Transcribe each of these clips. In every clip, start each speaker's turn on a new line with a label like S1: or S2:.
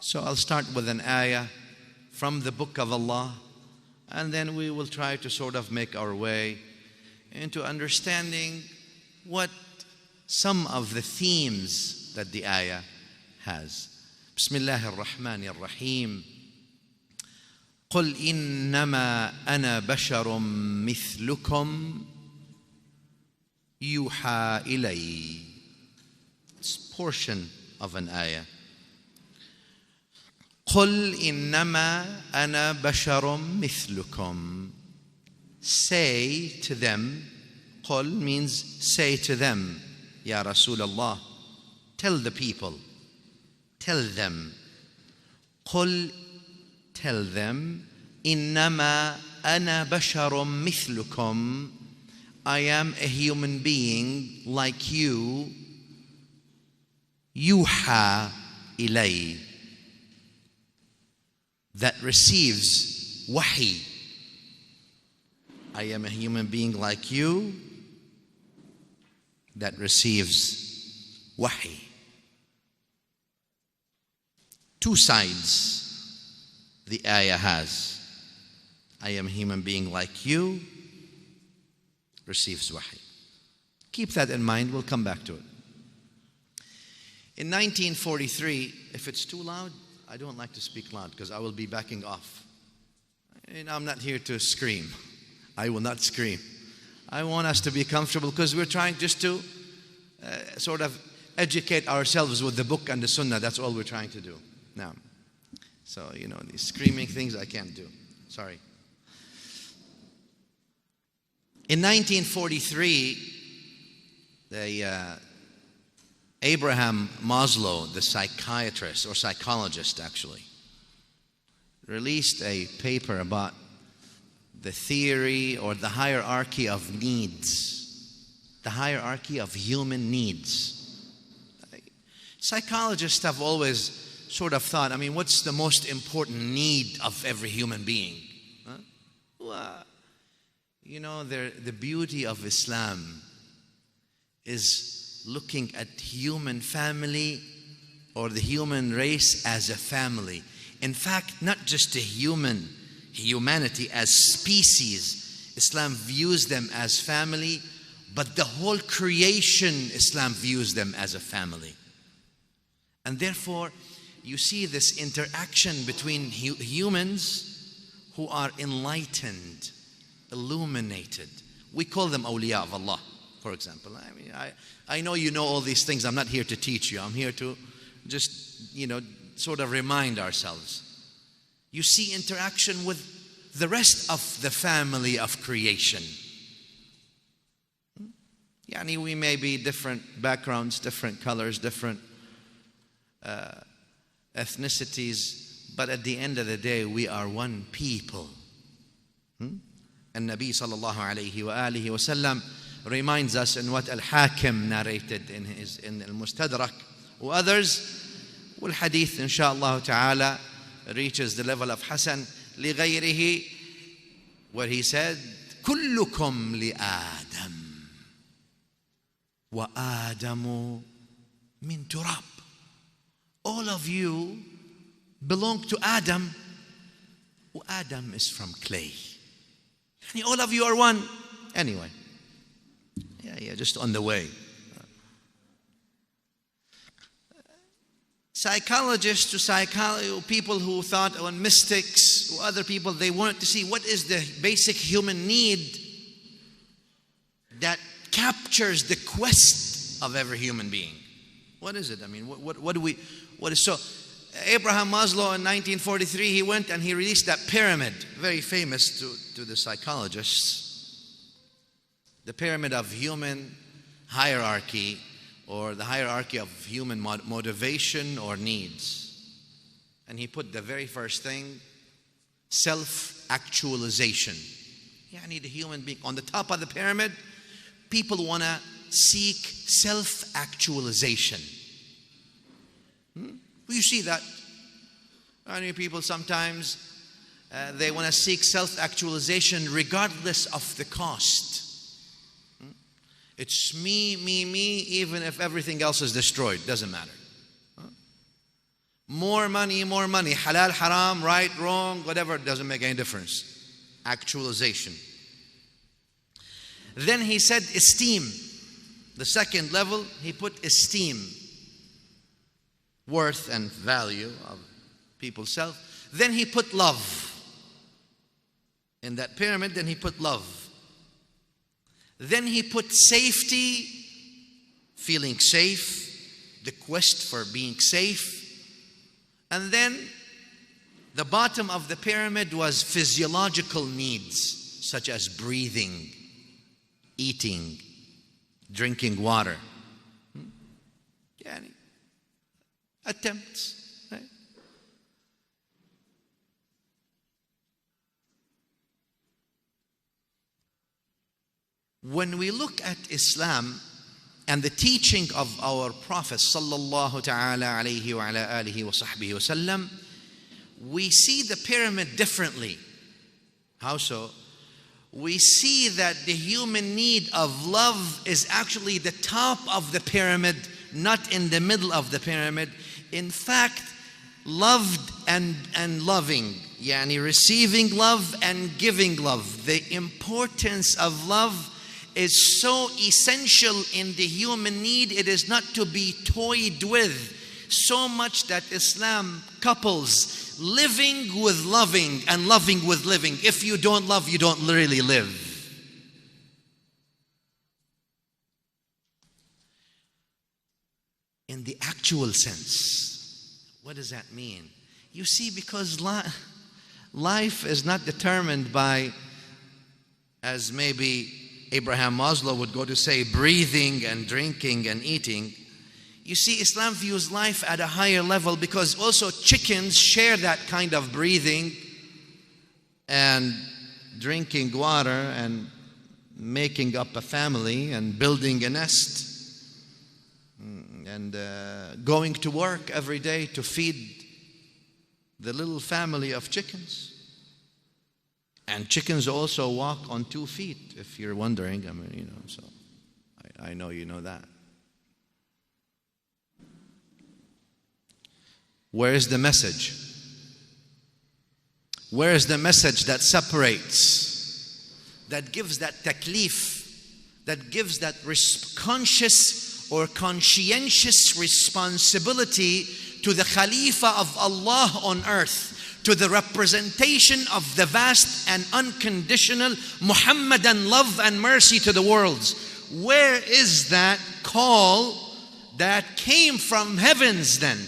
S1: So I'll start with an ayah from the Book of Allah, and then we will try to sort of make our way into understanding what some of the themes that the ayah has. Bismillahir Rahmanir Rahim. قل إنما أنا بشر مثلكم يوحى إلي. It's a portion of an ayah. قل إنما أنا بشر مثلكم. Say to them. قل means say to them. Ya Rasulullah, tell the people, tell them. قل, tell them. إنما أنا بشر مثلكم. I am a human being like you. يوحى إلي. That receives wahi. I am a human being like you that receives wahi. Two sides the ayah has. I am a human being like you, receives wahi. Keep that in mind, we'll come back to it. In 1943, if it's too loud, I don't like to speak loud because I will be backing off. And I'm not here to scream. I will not scream. I want us to be comfortable because we're trying just to sort of educate ourselves with the book and the sunnah. That's all we're trying to do now. So, these screaming things I can't do. Sorry. In 1943, Abraham Maslow, the psychiatrist or psychologist actually, released a paper about the theory or the hierarchy of needs, the hierarchy of human needs. Psychologists have always sort of thought, what's the most important need of every human being? Huh? Well, the beauty of Islam is looking at human family or the human race as a family. In fact, not just a humanity as species. Islam views them as family, but the whole creation, Islam views them as a family. And therefore, you see this interaction between humans who are enlightened, illuminated. We call them awliya of Allah, for example. I know you know all these things. I'm not here to teach you. I'm here to just, sort of remind ourselves. You see interaction with the rest of the family of creation. We may be different backgrounds, different colors, different ethnicities, but at the end of the day, we are one people. And Nabi sallallahu alayhi wa alihi wa sallam reminds us in what Al-Hakim narrated in Al-Mustadrak or others. Well, hadith inshallah ta'ala reaches the level of Hasan لغيره, where he said, كلكم لآدم وآدم من تراب. All of you belong to Adam. Adam is from clay. All of you are one. Anyway, just on the way. Psychologists to people who thought on mystics or other people, they wanted to see what is the basic human need that captures the quest of every human being. What is it? What is so? Abraham Maslow in 1943, he went and he released that pyramid, very famous to the psychologists. The pyramid of human hierarchy, or the hierarchy of human motivation or needs. And he put the very first thing, self-actualization. The human being. On the top of the pyramid, people want to seek self-actualization. You see that. Many people sometimes, they want to seek self-actualization regardless of the cost. It's me, even if everything else is destroyed. Doesn't matter. More money, more money. Halal, haram, right, wrong, whatever, it doesn't make any difference. Actualization. Then he said esteem. The second level, he put esteem. Worth and value of people's self. Then he put love. In that pyramid, then he put love. Then he put safety, feeling safe, the quest for being safe. And then the bottom of the pyramid was physiological needs, such as breathing, eating, drinking water. Yani, attempts, right? When we look at Islam and the teaching of our Prophet sallallahu ta'ala alayhi wa ala alihi wa sahbihi wa sallam, we see the pyramid differently. How so? We see that the human need of love is actually the top of the pyramid, not in the middle of the pyramid. In fact, loved and loving, yani receiving love and giving love. The importance of love is so essential in the human need, it is not to be toyed with. So much that Islam couples living with loving and loving with living. If you don't love, you don't really live. In the actual sense, what does that mean? You see, because life is not determined by, as maybe Abraham Maslow would go to say, breathing and drinking and eating. You see, Islam views life at a higher level because also chickens share that kind of breathing and drinking water and making up a family and building a nest and going to work every day to feed the little family of chickens. And chickens also walk on 2 feet, if you're wondering. I mean, you know, so I know you know that. Where is the message? Where is the message that separates, that gives that taklif, that gives that conscious or conscientious responsibility to the Khalifa of Allah on earth, to the representation of the vast and unconditional Muhammadan love and mercy to the worlds? Where is that call that came from heavens then?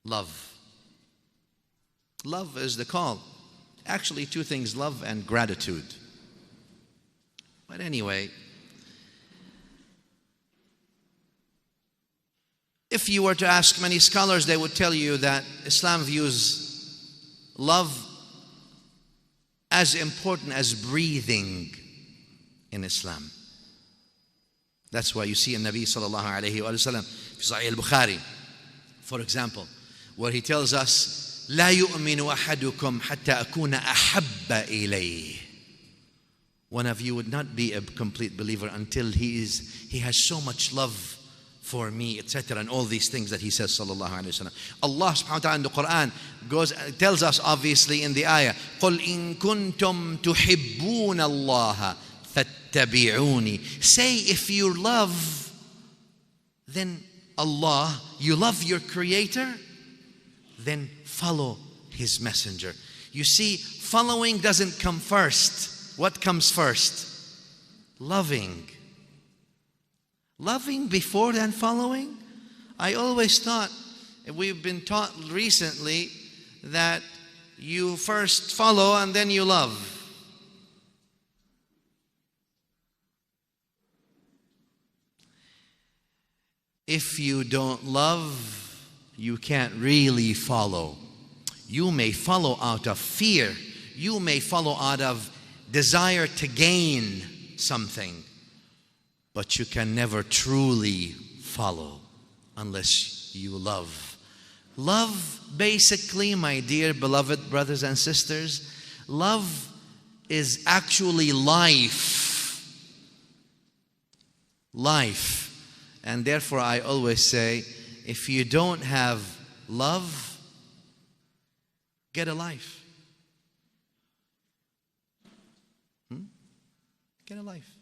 S1: Love. Love is the call. Actually, 2 things, love and gratitude. But anyway, if you were to ask many scholars, they would tell you that Islam views love as important as breathing in Islam. That's why you see in Nabi sallallahu alayhi wa sallam, Sahih al-Bukhari, for example, where he tells us, لا يؤمن أحدكم حتى أكون أحب إليه. One of you would not be a complete believer until he has so much love for me, etc. And all these things that he says, sallallahu alayhi wa sallam. Allah subhanahu wa ta'ala in the Quran tells us obviously in the ayah, قُلْ إِن كُنْتُمْ تُحِبُّونَ اللَّهَ فَاتَّبِعُونِ. Say, if you love, then Allah, you love your Creator, then follow His messenger. You see, following doesn't come first. What comes first? Loving. Loving before than following? I always thought, we've been taught recently, that you first follow and then you love. If you don't love, you can't really follow. You may follow out of fear. You may follow out of desire to gain something. But you can never truly follow unless you love. Love, basically, my dear beloved brothers and sisters, love is actually life. Life. And therefore I always say, if you don't have love, get a life. Get a life.